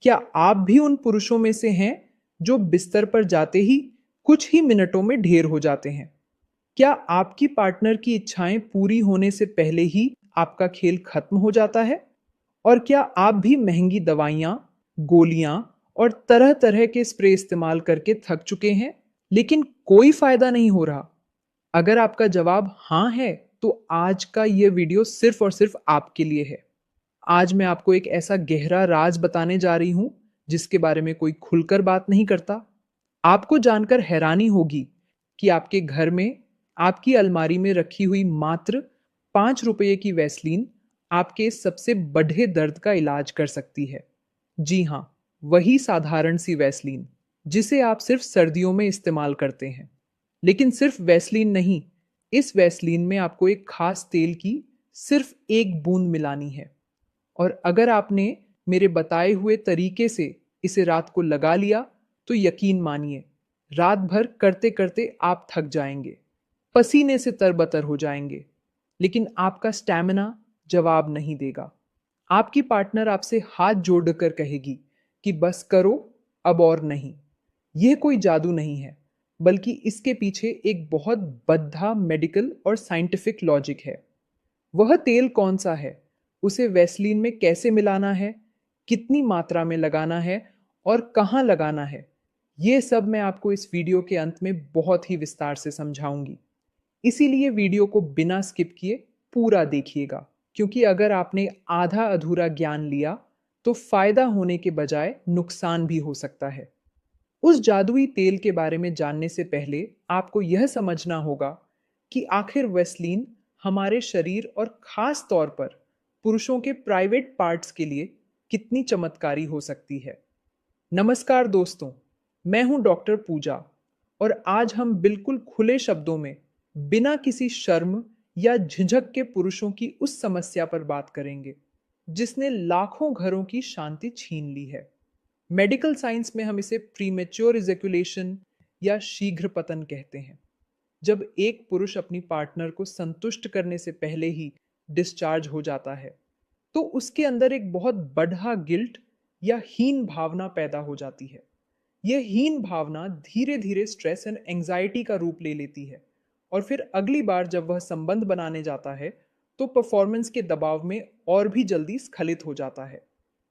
क्या आप भी उन पुरुषों में से हैं जो बिस्तर पर जाते ही कुछ ही मिनटों में ढेर हो जाते हैं? क्या आपकी पार्टनर की इच्छाएं पूरी होने से पहले ही आपका खेल खत्म हो जाता है? और क्या आप भी महंगी दवाइयाँ, गोलियाँ और तरह-तरह के स्प्रे इस्तेमाल करके थक चुके हैं, लेकिन कोई फ़ायदा नहीं हो रहा? अगर आपका जवाब हाँ है, तो आज का ये वीडियो सिर्फ़ और सिर्फ़ आपके लिए है। आज मैं आपको एक ऐसा गहरा राज बताने जा रही हूँ, जिसके बारे में कोई खुलकर बात नहीं करता। आपको जानकर हैरानी होगी कि आपके घर में, आपकी अलमारी में रखी हुई मात्र ₹5 की वैसलीन आपके सबसे बड़े दर्द का इलाज कर सकती है। जी हाँ, वही साधारण सी वैसलीन, जिसे आप सिर्फ सर्दियों में इस्तेमाल करते हैं। लेकिन सिर्फ वैसलीन नहीं, इस वैसलीन में आपको एक खास तेल की सिर्फ एक बूंद मिलानी है। और अगर आपने मेरे बताए हुए तरीके से इसे रात को लगा लिया, तो यकीन मानिए, रात भर करते करते आप थक जाएंगे, पसीने से तरबतर हो जाएंगे, लेकिन आपका स्टैमिना जवाब नहीं देगा। आपकी पार्टनर आपसे हाथ जोड़कर कहेगी कि बस करो, अब और नहीं। यह कोई जादू नहीं है, बल्कि इसके पीछे एक बहुत बद्धा मेडिकल और साइंटिफिक लॉजिक है। वह तेल कौन सा है, उसे वैसलीन में कैसे मिलाना है, कितनी मात्रा में लगाना है और कहाँ लगाना है, ये सब मैं आपको इस वीडियो के अंत में बहुत ही विस्तार से समझाऊंगी। इसीलिए वीडियो को बिना स्किप किए पूरा देखिएगा, क्योंकि अगर आपने आधा अधूरा ज्ञान लिया, तो फायदा होने के बजाय नुकसान भी हो सकता है। उस जादुई तेल के बारे में जानने से पहले आपको यह समझना होगा कि आखिर वेस्लीन हमारे शरीर और खास तौर पर पुरुषों के प्राइवेट पार्ट्स के लिए कितनी चमत्कारी हो सकती है। नमस्कार दोस्तों, मैं हूं डॉक्टर पूजा, और आज हम बिल्कुल खुले शब्दों में, बिना किसी शर्म या झिझक के पुरुषों की उस समस्या पर बात करेंगे जिसने लाखों घरों की शांति छीन ली है। मेडिकल साइंस में हम इसे प्रीमेच्योर इजैकुलेशन या शीघ्र पतन कहते हैं। जब एक पुरुष अपनी पार्टनर को संतुष्ट करने से पहले ही डिस्चार्ज हो जाता है, तो उसके अंदर एक बहुत बड़ा गिल्ट या हीन भावना पैदा हो जाती है। यह हीन भावना धीरे धीरे स्ट्रेस एंड एंजाइटी का रूप ले लेती है, और फिर अगली बार जब वह संबंध बनाने जाता है, तो परफॉर्मेंस के दबाव में और भी जल्दी स्खलित हो जाता है।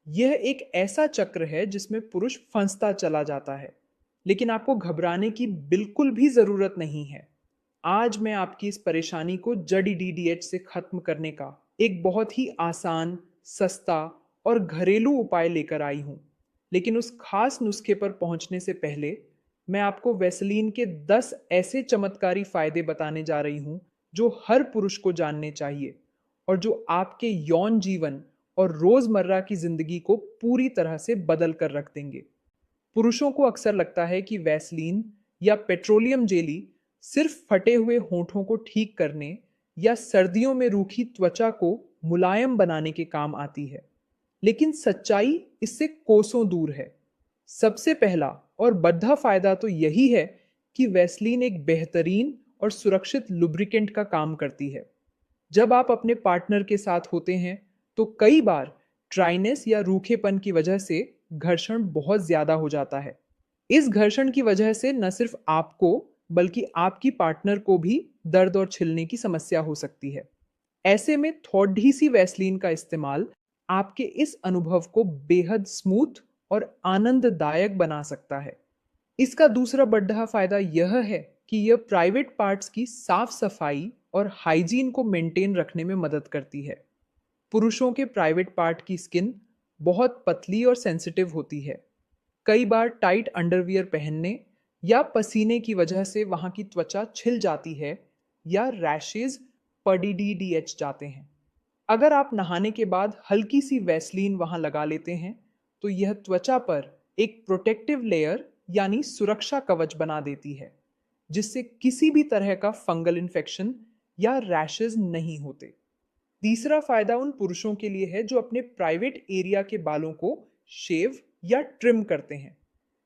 यह एक ऐसा चक्र है जिसमें पुरुष फंसता चला जाता है, लेकिन आपको घबराने की बिल्कुल भी जरूरत नहीं है। आज मैं आपकी इस परेशानी को जड़ी डीडीएच से खत्म करने का एक बहुत ही आसान, सस्ता और घरेलू उपाय लेकर आई हूं। लेकिन उस खास नुस्खे पर पहुंचने से पहले मैं आपको वैसलीन के 10 ऐसे चमत्कारी फायदे बताने जा रही हूं जो हर पुरुष को जानने चाहिए, और जो आपके यौन जीवन और रोजमर्रा की जिंदगी को पूरी तरह से बदल कर रख देंगे। पुरुषों को अक्सर लगता है कि वैसलीन या पेट्रोलियम जेली सिर्फ फटे हुए होठों को ठीक करने या सर्दियों में रूखी त्वचा को मुलायम बनाने के काम आती है, लेकिन सच्चाई इससे कोसों दूर है। सबसे पहला और बड़ा फायदा तो यही है कि वैसलीन एक बेहतरीन और सुरक्षित लुब्रिकेंट का काम करती है। जब आप अपने पार्टनर के साथ होते हैं, तो कई बार ड्राइनेस या रूखेपन की वजह से घर्षण बहुत ज्यादा हो जाता है। इस घर्षण की वजह से न सिर्फ आपको, बल्कि आपकी पार्टनर को भी दर्द और छिलने की समस्या हो सकती है। ऐसे में थोड़ी सी वैसलीन का इस्तेमाल आपके इस अनुभव को बेहद स्मूथ और आनंददायक बना सकता है। इसका दूसरा बड़ा फायदा यह है कि यह प्राइवेट पार्ट्स की साफ सफाई और हाइजीन को मेंटेन रखने में मदद करती है। पुरुषों के प्राइवेट पार्ट की स्किन बहुत पतली और सेंसिटिव होती है। कई बार टाइट अंडरवियर पहनने या पसीने की वजह से वहां की त्वचा छिल जाती है या रैशेज पडीडीएच जाते हैं। अगर आप नहाने के बाद हल्की सी वैसलीन वहां लगा लेते हैं, तो यह त्वचा पर एक प्रोटेक्टिव लेयर यानी सुरक्षा कवच बना देती है, जिससे किसी भी तरह का फंगल इन्फेक्शन या रैशेज नहीं होते। तीसरा फायदा उन पुरुषों के लिए है जो अपने प्राइवेट एरिया के बालों को शेव या ट्रिम करते हैं।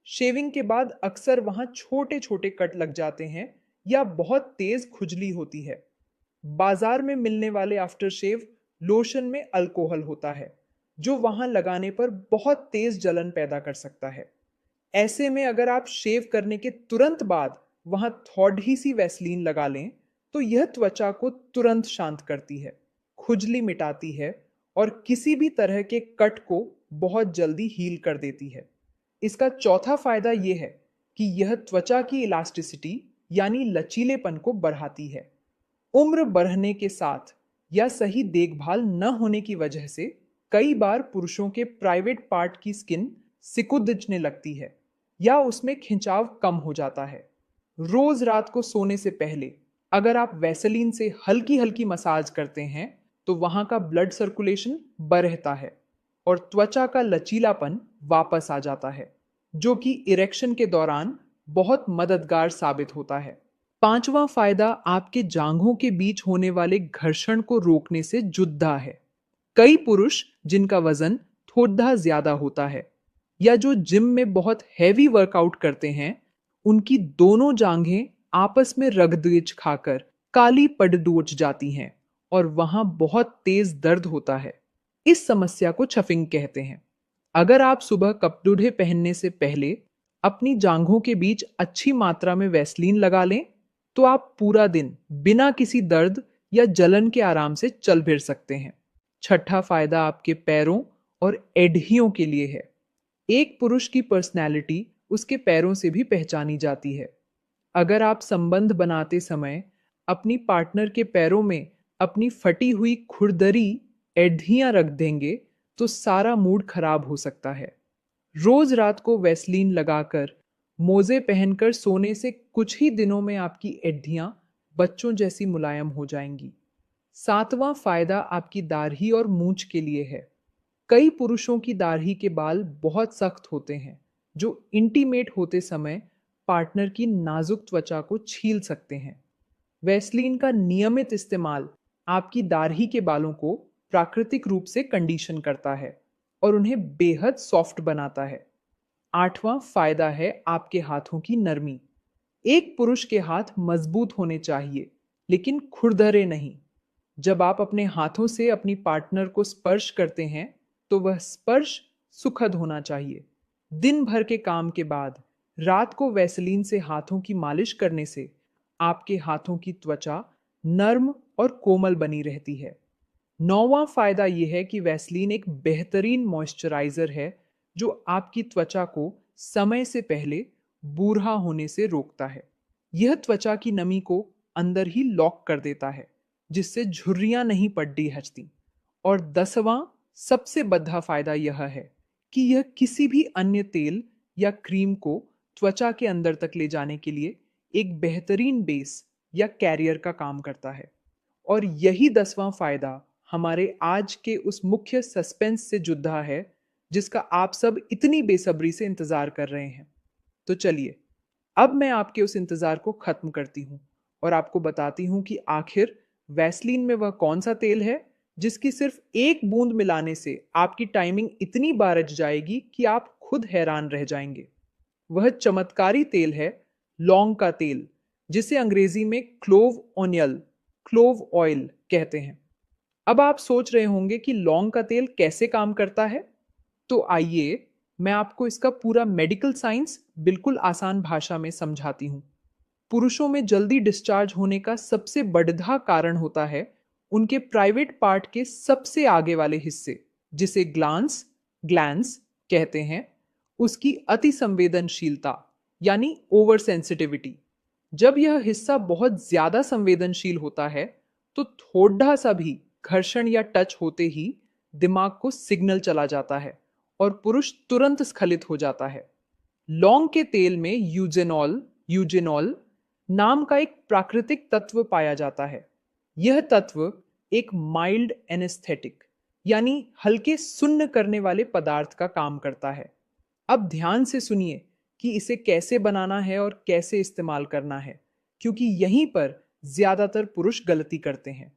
शेविंग के बाद अक्सर वहां छोटे छोटे कट लग जाते हैं या बहुत तेज खुजली होती है। बाजार में मिलने वाले आफ्टर शेव लोशन में अल्कोहल होता है, जो वहां लगाने पर बहुत तेज जलन पैदा कर सकता है। ऐसे में अगर आप शेव करने के तुरंत बाद वहां थोड़ी सी वैसलीन लगा लें, तो यह त्वचा को तुरंत शांत करती है, खुजली मिटाती है और किसी भी तरह के कट को बहुत जल्दी हील कर देती है। इसका चौथा फायदा यह है कि यह त्वचा की इलास्टिसिटी यानी लचीलेपन को बढ़ाती है। उम्र बढ़ने के साथ या सही देखभाल न होने की वजह से कई बार पुरुषों के प्राइवेट पार्ट की स्किन सिकुड़ने लगती है या उसमें खिंचाव कम हो जाता है। रोज रात को सोने से पहले अगर आप वैसलीन से हल्की हल्की मसाज करते हैं, तो वहां का ब्लड सर्कुलेशन बढ़ता है और त्वचा का लचीलापन वापस आ जाता है, जो कि इरेक्शन के दौरान बहुत मददगार साबित होता है। पांचवा फायदा आपके जांघों के बीच होने वाले घर्षण को रोकने से जुड़ा है। कई पुरुष जिनका वजन थोड़ा ज्यादा होता है या जो जिम में बहुत हैवी वर्कआउट करते हैं, उनकी दोनों जांघें आपस में रगदेज खाकर काली पड़डोच जाती हैं और वहां बहुत तेज दर्द होता है। इस समस्या को छफिंग कहते हैं। अगर आप सुबह कपड़े पहनने से पहले अपनी जांघों के बीच अच्छी मात्रा में वैसलीन लगा लें, तो आप पूरा दिन बिना किसी दर्द या जलन के आराम से चल फिर सकते हैं। छठा फायदा आपके पैरों और एड़ियों के लिए है। एक पुरुष की पर्सनैलिटी उसके पैरों से भी पहचानी जाती है। अगर आप संबंध बनाते समय अपनी पार्टनर के पैरों में अपनी फटी हुई खुरदरी एड़ियां रख देंगे, तो सारा मूड खराब हो सकता है। रोज रात को वैसलीन लगाकर मोजे पहनकर सोने से कुछ ही दिनों में आपकी एड़ियां बच्चों जैसी मुलायम हो जाएंगी। सातवां फायदा आपकी दाढ़ी और मूंछ के लिए है। कई पुरुषों की दाढ़ी के बाल बहुत सख्त होते हैं, जो इंटीमेट होते समय पार्टनर की नाजुक त्वचा को छील सकते हैं। वैसलीन का नियमित इस्तेमाल आपकी दाढ़ी के बालों को प्राकृतिक रूप से कंडीशन करता है और उन्हें बेहद सॉफ्ट बनाता है। आठवां फायदा है आपके हाथों की नरमी। एक पुरुष के हाथ मजबूत होने चाहिए, लेकिन खुरदरे नहीं। जब आप अपने हाथों से अपनी पार्टनर को स्पर्श करते हैं, तो वह स्पर्श सुखद होना चाहिए। दिन भर के काम के बाद रात को वैसलीन से हाथों की मालिश करने से आपके हाथों की त्वचा नर्म और कोमल बनी रहती है। नौवां फायदा यह है कि वैसलीन एक बेहतरीन मॉइस्चराइजर है, जो आपकी त्वचा को समय से पहले बूढ़ा होने से रोकता है। यह त्वचा की नमी को अंदर ही लॉक कर देता है, जिससे झुर्रियां नहीं पड़ती हचती। और 10वां सबसे बड़ा फायदा यह है कि यह किसी भी अन्य तेल या क्रीम को त्वचा के अंदर तक ले जाने के लिए एक बेहतरीन बेस या कैरियर का काम करता है। और यही 10वां फायदा हमारे आज के उस मुख्य सस्पेंस से जुड़ा है, जिसका आप सब इतनी बेसब्री से इंतजार कर रहे हैं। तो चलिए, अब मैं आपके उस इंतजार को खत्म करती हूँ और आपको बताती हूँ कि आखिर वैसलीन में वह कौन सा तेल है जिसकी सिर्फ एक बूंद मिलाने से आपकी टाइमिंग इतनी बारज जाएगी कि आप खुद हैरान रह जाएंगे। वह चमत्कारी तेल है लौंग का तेल, जिसे अंग्रेजी में क्लोव ऑयल कहते हैं। अब आप सोच रहे होंगे कि लौंग का तेल कैसे काम करता है, तो आइए मैं आपको इसका पूरा मेडिकल साइंस बिल्कुल आसान भाषा में समझाती हूँ। पुरुषों में जल्दी डिस्चार्ज होने का सबसे बड़ा कारण होता है उनके प्राइवेट पार्ट के सबसे आगे वाले हिस्से, जिसे ग्लैंस कहते हैं, उसकी अति संवेदनशीलता यानी ओवर सेंसिटिविटी। जब यह हिस्सा बहुत ज्यादा संवेदनशील होता है, तो थोड़ा सा भी घर्षण या टच होते ही दिमाग को सिग्नल चला जाता है और पुरुष तुरंत स्खलित हो जाता है। लौंग के तेल में यूजेनॉल नाम का एक प्राकृतिक तत्व पाया जाता है। यह तत्व एक माइल्ड एनेस्थेटिक यानी हल्के सुन्न करने वाले पदार्थ का काम करता है। अब ध्यान से सुनिए कि इसे कैसे बनाना है और कैसे इस्तेमाल करना है, क्योंकि यहीं पर ज्यादातर पुरुष गलती करते हैं।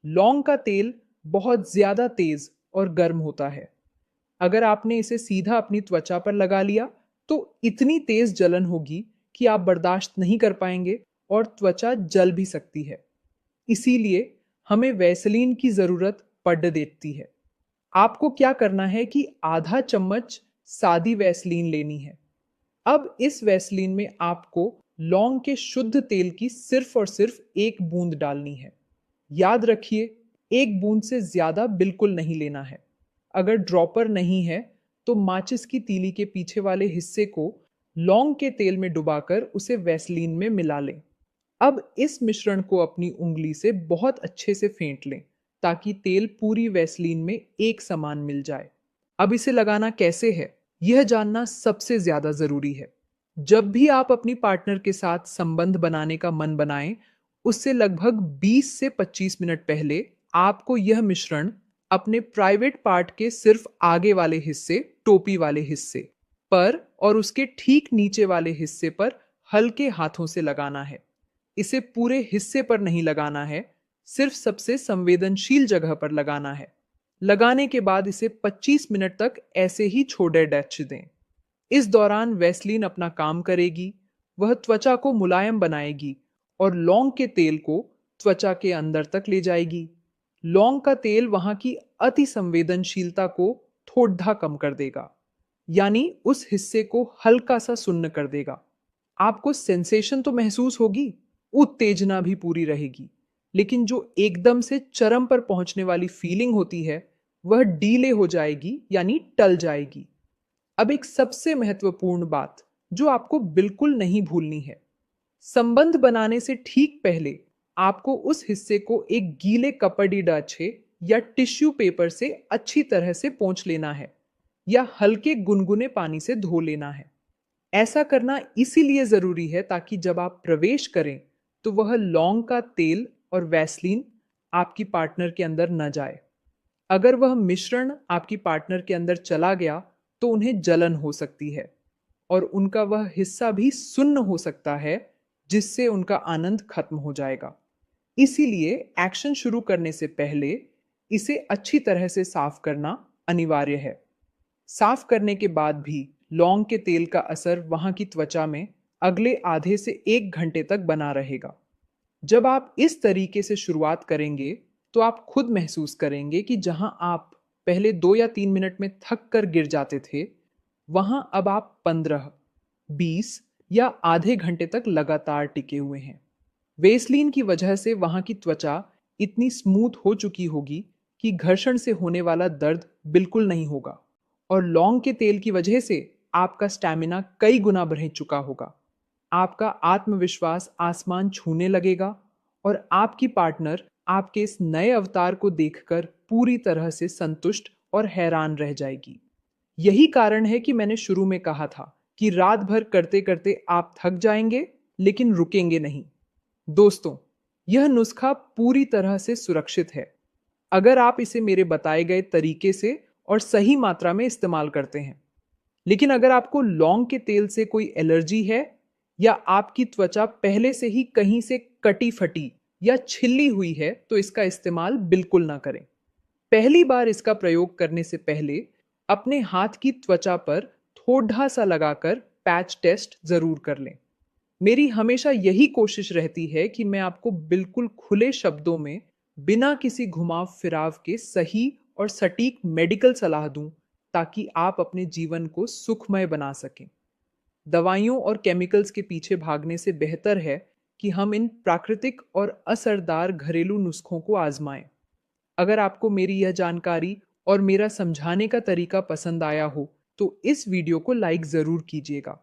लौंग का तेल बहुत ज्यादा तेज और गर्म होता है। अगर आपने इसे सीधा अपनी त्वचा पर लगा लिया, तो इतनी तेज जलन होगी कि आप बर्दाश्त नहीं कर पाएंगे और त्वचा जल भी सकती है। इसीलिए हमें वैसलीन की जरूरत पड़ देती है। आपको क्या करना है कि आधा चम्मच सादी वैसलीन लेनी है। अब इस वैसलीन में आपको लौंग के शुद्ध तेल की सिर्फ और सिर्फ एक बूंद डालनी है। याद रखिए, एक बूंद से ज्यादा बिल्कुल नहीं लेना है। अगर ड्रॉपर नहीं है तो माचिस की तीली के पीछे वाले हिस्से को लौंग के तेल में डुबाकर उसे वैसलीन में मिला लें। अब इस मिश्रण को अपनी उंगली से बहुत अच्छे से फेंट लें ताकि तेल पूरी वैसलीन में एक समान मिल जाए। अब इसे लगाना कैसे है, यह जानना सबसे ज्यादा जरूरी है। जब भी आप अपनी पार्टनर के साथ संबंध बनाने का मन बनाएं, उससे लगभग 20 से 25 मिनट पहले आपको यह मिश्रण अपने प्राइवेट पार्ट के सिर्फ आगे वाले हिस्से, टोपी वाले हिस्से पर और उसके ठीक नीचे वाले हिस्से पर हल्के हाथों से लगाना है। इसे पूरे हिस्से पर नहीं लगाना है, सिर्फ सबसे संवेदनशील जगह पर लगाना है। लगाने के बाद इसे 25 मिनट तक ऐसे ही छोड़े डच दें। इस दौरान वैसलीन अपना काम करेगी, वह त्वचा को मुलायम बनाएगी और लौंग के तेल को त्वचा के अंदर तक ले जाएगी। लौंग का तेल वहां की अति संवेदनशीलता को थोड़ा कम कर देगा, यानी उस हिस्से को हल्का सा सुन्न कर देगा। आपको सेंसेशन तो महसूस होगी, उत्तेजना भी पूरी रहेगी, लेकिन जो एकदम से चरम पर पहुंचने वाली फीलिंग होती है वह डीले हो जाएगी, यानी टल जाएगी। अब एक सबसे महत्वपूर्ण बात जो आपको बिल्कुल नहीं भूलनी है, संबंध बनाने से ठीक पहले आपको उस हिस्से को एक गीले कपड़े डाचे या टिश्यू पेपर से अच्छी तरह से पोंछ लेना है या हल्के गुनगुने पानी से धो लेना है। ऐसा करना इसीलिए जरूरी है ताकि जब आप प्रवेश करें तो वह लौंग का तेल और वैसलीन आपकी पार्टनर के अंदर न जाए। अगर वह मिश्रण आपकी पार्टनर के अंदर चला गया तो उन्हें जलन हो सकती है और उनका वह हिस्सा भी सुन्न हो सकता है, जिससे उनका आनंद खत्म हो जाएगा। इसीलिए एक्शन शुरू करने से पहले इसे अच्छी तरह से साफ करना अनिवार्य है। साफ करने के बाद भी लौंग के तेल का असर वहां की त्वचा में अगले आधे से 1 घंटे तक बना रहेगा। जब आप इस तरीके से शुरुआत करेंगे तो आप खुद महसूस करेंगे कि जहां आप पहले 2 या 3 मिनट में थक कर गिर जाते थे, वहां अब आप 15, 20 या आधे घंटे तक लगातार टिके हुए हैं। वेसलीन की वजह से वहां की त्वचा इतनी स्मूथ हो चुकी होगी कि घर्षण से होने वाला दर्द बिल्कुल नहीं होगा और लौंग के तेल की वजह से आपका स्टैमिना कई गुना बढ़ चुका होगा। आपका आत्मविश्वास आसमान छूने लगेगा और आपकी पार्टनर आपके इस नए अवतार को देखकर पूरी तरह से संतुष्ट और हैरान रह जाएगी। यही कारण है कि मैंने शुरू में कहा था कि रात भर करते करते आप थक जाएंगे लेकिन रुकेंगे नहीं। दोस्तों, यह नुस्खा पूरी तरह से सुरक्षित है अगर आप इसे मेरे बताए गए तरीके से और सही मात्रा में इस्तेमाल करते हैं। लेकिन अगर आपको लौंग के तेल से कोई एलर्जी है या आपकी त्वचा पहले से ही कहीं से कटी फटी या छिल्ली हुई है तो इसका इस्तेमाल बिल्कुल ना करें। पहली बार इसका प्रयोग करने से पहले अपने हाथ की त्वचा पर थोड़ा सा लगाकर पैच टेस्ट जरूर कर लें। मेरी हमेशा यही कोशिश रहती है कि मैं आपको बिल्कुल खुले शब्दों में बिना किसी घुमाव फिराव के सही और सटीक मेडिकल सलाह दूं ताकि आप अपने जीवन को सुखमय बना सकें। दवाइयों और केमिकल्स के पीछे भागने से बेहतर है कि हम इन प्राकृतिक और असरदार घरेलू नुस्खों को आजमाएं। अगर आपको मेरी यह जानकारी और मेरा समझाने का तरीका पसंद आया हो तो इस वीडियो को लाइक ज़रूर कीजिएगा।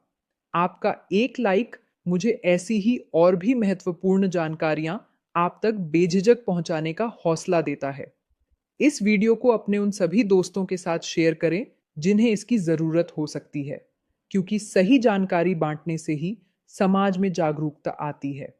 आपका एक लाइक मुझे ऐसी ही और भी महत्वपूर्ण जानकारियां आप तक बेझिझक पहुंचाने का हौसला देता है। इस वीडियो को अपने उन सभी दोस्तों के साथ शेयर करें जिन्हें इसकी ज़रूरत हो सकती है, क्योंकि सही जानकारी बांटने से ही समाज में जागरूकता आती है।